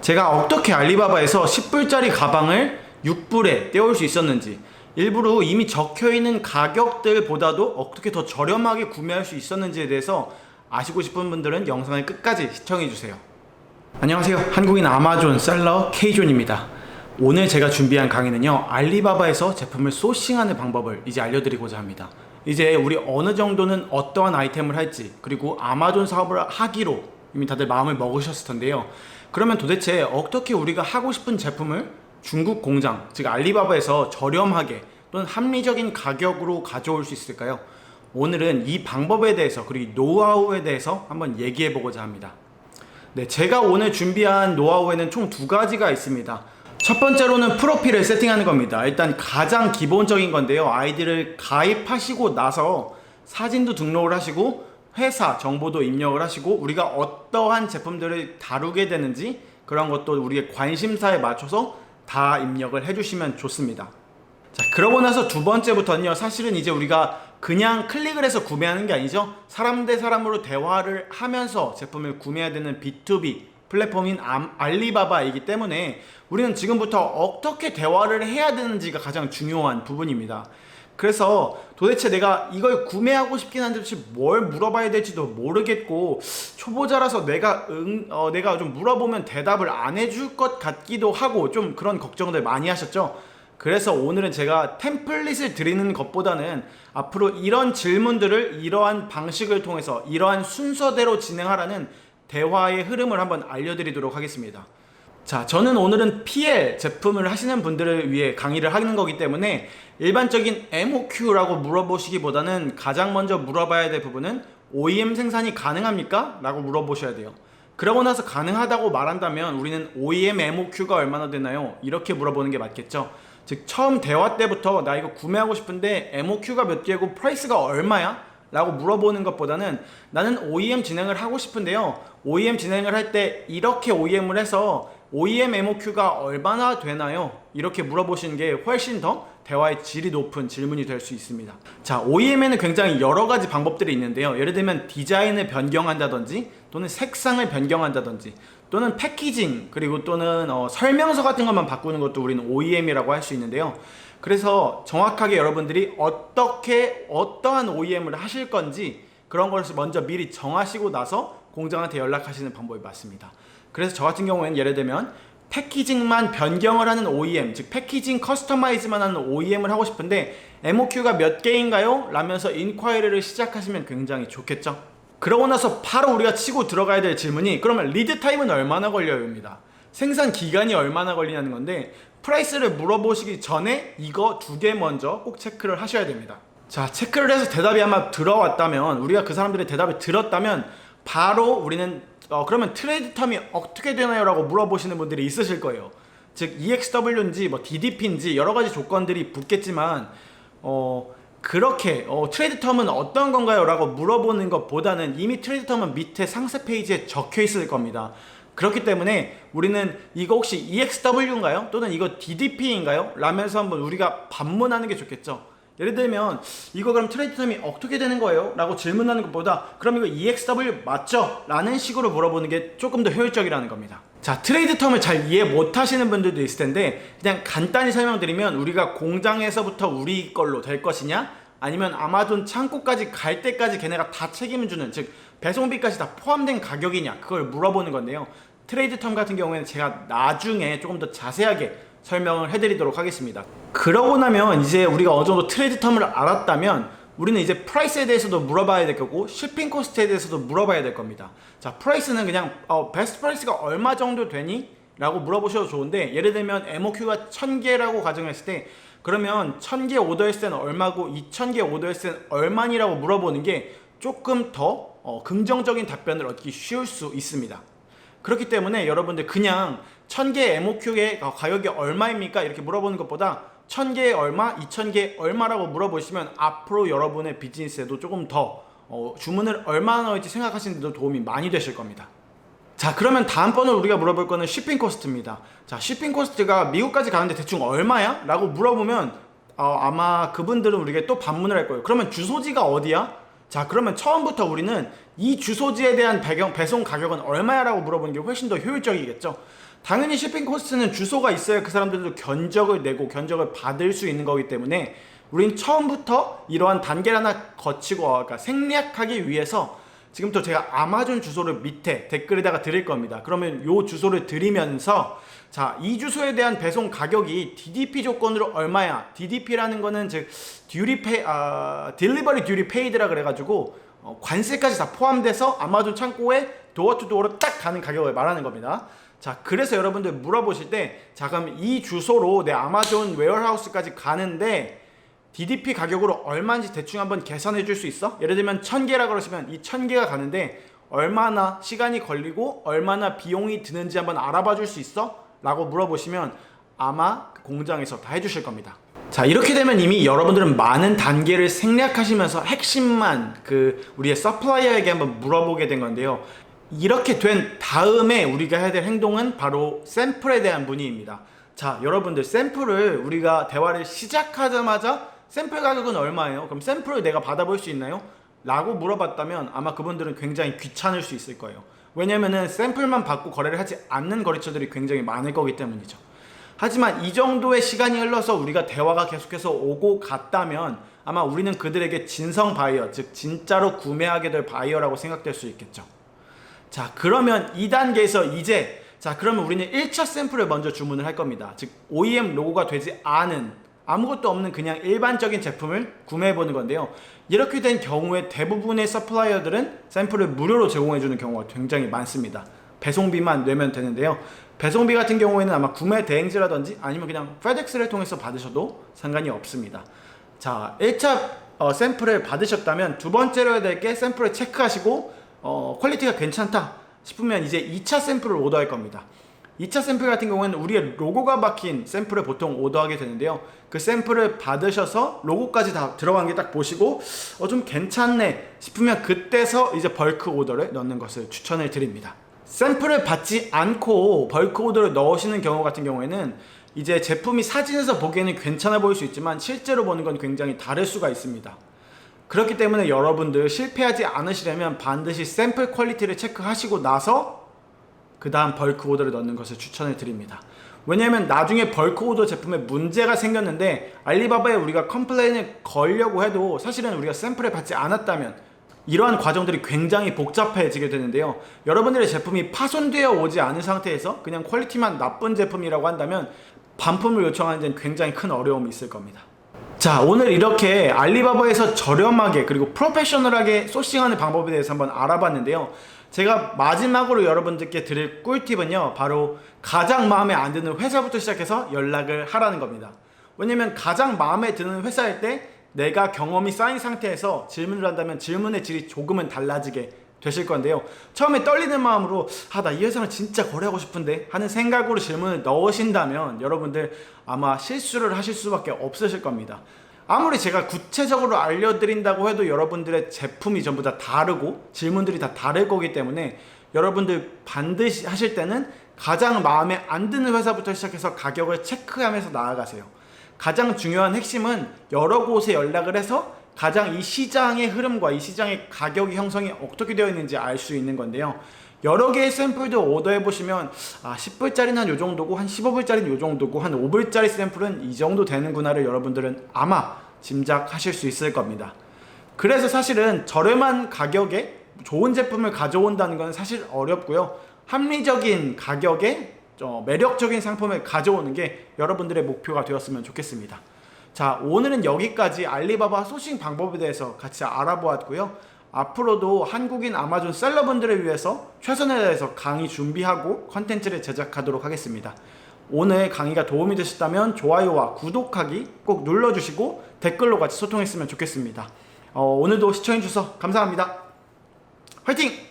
제가 어떻게 알리바바에서 10불짜리 가방을 6불에 떼올 수 있었는지, 일부러 이미 적혀있는 가격들보다도 어떻게 더 저렴하게 구매할 수 있었는지에 대해서 아시고 싶은 분들은 영상을 끝까지 시청해주세요. 안녕하세요. 한국인 아마존 셀러 K존입니다. 오늘 제가 준비한 강의는요, 알리바바에서 제품을 소싱하는 방법을 이제 알려드리고자 합니다. 이제 우리 어느 정도는 어떠한 아이템을 할지, 그리고 아마존 사업을 하기로 이미 다들 마음을 먹으셨을 텐데요. 그러면 도대체 어떻게 우리가 하고 싶은 제품을 중국 공장, 즉 알리바바에서 저렴하게 또는 합리적인 가격으로 가져올 수 있을까요? 오늘은 이 방법에 대해서, 그리고 노하우에 대해서 한번 얘기해 보고자 합니다. 네, 제가 오늘 준비한 노하우에는 총 두 가지가 있습니다. 첫 번째로는 프로필을 세팅하는 겁니다. 일단 가장 기본적인 건데요, 아이디를 가입하시고 나서 사진도 등록을 하시고 회사 정보도 입력을 하시고 우리가 어떠한 제품들을 다루게 되는지 그런 것도 우리의 관심사에 맞춰서 다 입력을 해주시면 좋습니다. 자, 그러고 나서 두 번째부터는요, 사실은 이제 우리가 그냥 클릭을 해서 구매하는 게 아니죠. 사람 대 사람으로 대화를 하면서 제품을 구매해야 되는 B2B 플랫폼인 알리바바이기 때문에 우리는 지금부터 어떻게 대화를 해야 되는지가 가장 중요한 부분입니다. 그래서 도대체 내가 이걸 구매하고 싶긴 한데 도대체 뭘 물어봐야 될지도 모르겠고, 초보자라서 내가 좀 물어보면 대답을 안 해줄 것 같기도 하고, 좀 그런 걱정들 많이 하셨죠? 그래서 오늘은 제가 템플릿을 드리는 것보다는 앞으로 이런 질문들을 이러한 방식을 통해서 이러한 순서대로 진행하라는 대화의 흐름을 한번 알려드리도록 하겠습니다. 자, 저는 오늘은 PL 제품을 하시는 분들을 위해 강의를 하는 거기 때문에 일반적인 MOQ라고 물어보시기보다는 가장 먼저 물어봐야 될 부분은 OEM 생산이 가능합니까? 라고 물어보셔야 돼요. 그러고 나서 가능하다고 말한다면 우리는 OEM MOQ가 얼마나 되나요? 이렇게 물어보는 게 맞겠죠. 즉, 처음 대화 때부터 나 이거 구매하고 싶은데 MOQ가 몇 개고 프라이스가 얼마야? 라고 물어보는 것보다는 나는 OEM 진행을 하고 싶은데요, OEM 진행을 할 때 이렇게 OEM을 해서 OEM MOQ가 얼마나 되나요? 이렇게 물어보시는 게 훨씬 더 대화의 질이 높은 질문이 될 수 있습니다. 자, OEM에는 굉장히 여러 가지 방법들이 있는데요, 예를 들면 디자인을 변경한다든지 또는 색상을 변경한다든지 또는 패키징, 그리고 또는 설명서 같은 것만 바꾸는 것도 우리는 OEM이라고 할 수 있는데요. 그래서 정확하게 여러분들이 어떠한 OEM을 하실 건지 그런 것을 먼저 미리 정하시고 나서 공장한테 연락하시는 방법이 맞습니다. 그래서 저 같은 경우에는 예를 들면 패키징만 변경을 하는 OEM, 즉 패키징 커스터마이즈만 하는 OEM을 하고 싶은데 MOQ가 몇 개인가요? 라면서 인콰이리를 시작하시면 굉장히 좋겠죠. 그러고 나서 바로 우리가 치고 들어가야 될 질문이, 그러면 리드 타임은 얼마나 걸려요?입니다. 생산 기간이 얼마나 걸리냐는 건데, 프라이스를 물어보시기 전에 이거 두 개 먼저 꼭 체크를 하셔야 됩니다. 자, 체크를 해서 대답이 아마 들어왔다면, 우리가 그 사람들의 대답을 들었다면 바로 우리는 그러면 트레이드 텀이 어떻게 되나요? 라고 물어보시는 분들이 있으실 거예요. 즉 EXW인지 뭐 DDP인지 여러 가지 조건들이 붙겠지만 그렇게 트레이드 텀은 어떤 건가요? 라고 물어보는 것보다는 이미 트레이드 텀은 밑에 상세 페이지에 적혀 있을 겁니다. 그렇기 때문에 우리는 이거 혹시 EXW인가요? 또는 이거 DDP인가요? 라면서 한번 우리가 반문하는 게 좋겠죠. 예를 들면 이거 그럼 트레이드 텀이 어떻게 되는 거예요? 라고 질문하는 것보다 그럼 이거 EXW 맞죠? 라는 식으로 물어보는 게 조금 더 효율적이라는 겁니다. 자, 트레이드 텀을 잘 이해 못 하시는 분들도 있을 텐데 그냥 간단히 설명드리면, 우리가 공장에서부터 우리 걸로 될 것이냐, 아니면 아마존 창고까지 갈 때까지 걔네가 다 책임을 주는, 즉 배송비까지 다 포함된 가격이냐, 그걸 물어보는 건데요. 트레이드 텀 같은 경우에는 제가 나중에 조금 더 자세하게 설명을 해드리도록 하겠습니다. 그러고 나면 이제 우리가 어느 정도 트레이드 텀을 알았다면 우리는 이제 프라이스에 대해서도 물어봐야 될 거고 shipping 코스트에 대해서도 물어봐야 될 겁니다. 자, 프라이스는 그냥 베스트 프라이스가 얼마 정도 되니? 라고 물어보셔도 좋은데, 예를 들면 MOQ가 1000개라고 가정했을 때 그러면 1000개 오더했을 때는 얼마고 2000개 오더했을 때는 얼마니라고 물어보는 게 조금 더 긍정적인 답변을 얻기 쉬울 수 있습니다. 그렇기 때문에 여러분들 그냥 1000개 MOQ의 가격이 얼마입니까? 이렇게 물어보는 것보다 1000개에 얼마, 2000개에 얼마라고 물어보시면 앞으로 여러분의 비즈니스에도 조금 더 주문을 얼마나 넣을지 생각하시는 데도 도움이 많이 되실 겁니다. 자, 그러면 다음번으로 우리가 물어볼 거는 쉬핑 코스트입니다. 자, 쉬핑 코스트가 미국까지 가는데 대충 얼마야? 라고 물어보면 아마 그분들은 우리에게 또 반문을 할 거예요. 그러면 주소지가 어디야? 자, 그러면 처음부터 우리는 이 주소지에 대한 배송 가격은 얼마야? 라고 물어보는 게 훨씬 더 효율적이겠죠. 당연히 쇼핑 코스트는 주소가 있어야 그 사람들도 견적을 내고 견적을 받을 수 있는 거기 때문에 우린 처음부터 이러한 단계를 하나 거치고, 그러니까 생략하기 위해서 지금부터 제가 아마존 주소를 밑에 댓글에다가 드릴 겁니다. 그러면 요 주소를 드리면서, 자, 이 주소에 대한 배송 가격이 DDP 조건으로 얼마야? DDP라는 거는 즉 딜리버리 듀리 페이드라 그래가지고 관세까지 다 포함돼서 아마존 창고에 도어 투 도어로 딱 가는 가격을 말하는 겁니다. 자, 그래서 여러분들 물어보실 때, 자, 그럼 이 주소로 내 아마존 웨어하우스까지 가는데 DDP 가격으로 얼마인지 대충 한번 계산해 줄 수 있어? 예를 들면 1000개라 그러시면 이 1000개가 가는데 얼마나 시간이 걸리고 얼마나 비용이 드는지 한번 알아봐 줄 수 있어? 라고 물어보시면 아마 그 공장에서 다 해주실 겁니다. 자, 이렇게 되면 이미 여러분들은 많은 단계를 생략하시면서 핵심만 우리의 서플라이어에게 한번 물어보게 된 건데요. 이렇게 된 다음에 우리가 해야 될 행동은 바로 샘플에 대한 문의입니다. 자, 여러분들 샘플을 우리가 대화를 시작하자마자 샘플 가격은 얼마예요? 그럼 샘플을 내가 받아볼 수 있나요? 라고 물어봤다면 아마 그분들은 굉장히 귀찮을 수 있을 거예요. 왜냐면은 샘플만 받고 거래를 하지 않는 거래처들이 굉장히 많을 거기 때문이죠. 하지만 이 정도의 시간이 흘러서 우리가 대화가 계속해서 오고 갔다면 아마 우리는 그들에게 진성 바이어, 즉 진짜로 구매하게 될 바이어라고 생각될 수 있겠죠. 자, 그러면 2단계에서 이제, 자, 그러면 우리는 1차 샘플을 먼저 주문을 할 겁니다. 즉 OEM 로고가 되지 않은 아무것도 없는 그냥 일반적인 제품을 구매해 보는 건데요. 이렇게 된 경우에 대부분의 서플라이어들은 샘플을 무료로 제공해 주는 경우가 굉장히 많습니다. 배송비만 내면 되는데요. 배송비 같은 경우에는 아마 구매 대행지라든지 아니면 그냥 페덱스를 통해서 받으셔도 상관이 없습니다. 자, 1차 샘플을 받으셨다면 두 번째로 해야 될 게 샘플을 체크하시고 퀄리티가 괜찮다 싶으면 이제 2차 샘플을 오더할 겁니다. 2차 샘플 같은 경우에는 우리의 로고가 박힌 샘플을 보통 오더하게 되는데요. 그 샘플을 받으셔서 로고까지 다 들어간 게 딱 보시고 좀 괜찮네 싶으면 그때서 이제 벌크 오더를 넣는 것을 추천을 드립니다. 샘플을 받지 않고 벌크 오더를 넣으시는 경우 같은 경우에는 이제 제품이 사진에서 보기에는 괜찮아 보일 수 있지만 실제로 보는 건 굉장히 다를 수가 있습니다. 그렇기 때문에 여러분들 실패하지 않으시려면 반드시 샘플 퀄리티를 체크하시고 나서 그 다음 벌크 오더를 넣는 것을 추천을 드립니다. 왜냐하면 나중에 벌크 오더 제품에 문제가 생겼는데 알리바바에 우리가 컴플레인을 걸려고 해도 사실은 우리가 샘플을 받지 않았다면 이러한 과정들이 굉장히 복잡해지게 되는데요. 여러분들의 제품이 파손되어 오지 않은 상태에서 그냥 퀄리티만 나쁜 제품이라고 한다면 반품을 요청하는 데는 굉장히 큰 어려움이 있을 겁니다. 자, 오늘 이렇게 알리바바에서 저렴하게 그리고 프로페셔널하게 소싱하는 방법에 대해서 한번 알아봤는데요. 제가 마지막으로 여러분들께 드릴 꿀팁은요, 바로 가장 마음에 안 드는 회사부터 시작해서 연락을 하라는 겁니다. 왜냐면 가장 마음에 드는 회사일 때 내가 경험이 쌓인 상태에서 질문을 한다면 질문의 질이 조금은 달라지게 되실 건데요. 처음에 떨리는 마음으로 나 이 회사랑 진짜 거래하고 싶은데 하는 생각으로 질문을 넣으신다면 여러분들 아마 실수를 하실 수밖에 없으실 겁니다. 아무리 제가 구체적으로 알려드린다고 해도 여러분들의 제품이 전부 다 다르고 질문들이 다 다를 거기 때문에 여러분들 반드시 하실 때는 가장 마음에 안 드는 회사부터 시작해서 가격을 체크하면서 나아가세요. 가장 중요한 핵심은 여러 곳에 연락을 해서 가장 이 시장의 흐름과 이 시장의 가격의 형성이 어떻게 되어 있는지 알 수 있는 건데요. 여러 개의 샘플도 오더해 보시면 10불짜리는 한 요 정도고 한 15불짜리는 요 정도고 한 5불짜리 샘플은 이 정도 되는구나를 여러분들은 아마 짐작하실 수 있을 겁니다. 그래서 사실은 저렴한 가격에 좋은 제품을 가져온다는 건 사실 어렵고요. 합리적인 가격에 매력적인 상품을 가져오는 게 여러분들의 목표가 되었으면 좋겠습니다. 자, 오늘은 여기까지 알리바바 소싱 방법에 대해서 같이 알아보았고요. 앞으로도 한국인 아마존 셀러분들을 위해서 최선을 다해서 강의 준비하고 컨텐츠를 제작하도록 하겠습니다. 오늘 강의가 도움이 되셨다면 좋아요와 구독하기 꼭 눌러주시고 댓글로 같이 소통했으면 좋겠습니다. 오늘도 시청해주셔서 감사합니다. 화이팅!